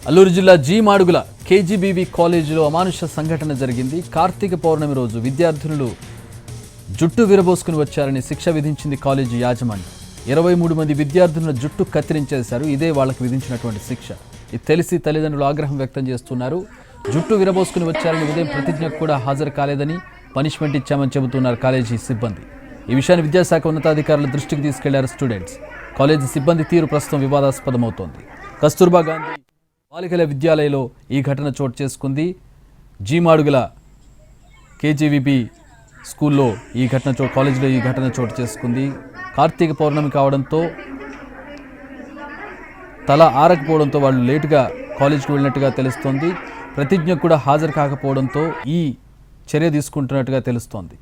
అల్లూరు జిల్లా G Madugula KGBV కాలేజీలో అమానుష సంఘటన జరిగింది. కార్తీక పౌర్ణమి రోజు విద్యార్థినులు జుట్టు విరబోసుకుని వచ్చారని శిక్ష విధించింది కాలేజీ యాజమాన్యం. 23 మంది విద్యార్థుల జుట్టు కత్తిరించేశారు. ఇదే వాళ్ళకు విధించినటువంటి శిక్ష. ఇది తెలిసి తల్లిదండ్రులు ఆగ్రహం వ్యక్తం చేస్తున్నారు. జుట్టు విరబోసుకుని వచ్చారని ఉదయం ప్రతిజ్ఞకు కూడా హాజరు కాలేదని పనిష్మెంట్ ఇచ్చామని చెబుతున్నారు కాలేజీ సిబ్బంది. ఈ విషయాన్ని విద్యాశాఖ ఉన్నతాధికారుల దృష్టికి తీసుకెళ్లారు స్టూడెంట్స్. కాలేజీ సిబ్బంది తీరు ప్రస్తుతం వివాదాస్పదమవుతోంది. కస్తూర్బా గాంధీ బాలికల విద్యాలయంలో ఈ ఘటన చోటు చేసుకుంది. జీ మాడుగుల కేజీవీబీ స్కూల్లో కాలేజీలో ఈ ఘటన చోటు చేసుకుంది. కార్తీక పౌర్ణమి కావడంతో తల ఆరకపోవడంతో వాళ్ళు లేటుగా కాలేజీకి వెళ్ళినట్టుగా తెలుస్తోంది. ప్రతిజ్ఞకు కూడా హాజరు కాకపోవడంతో ఈ చర్య తీసుకుంటున్నట్టుగా తెలుస్తోంది.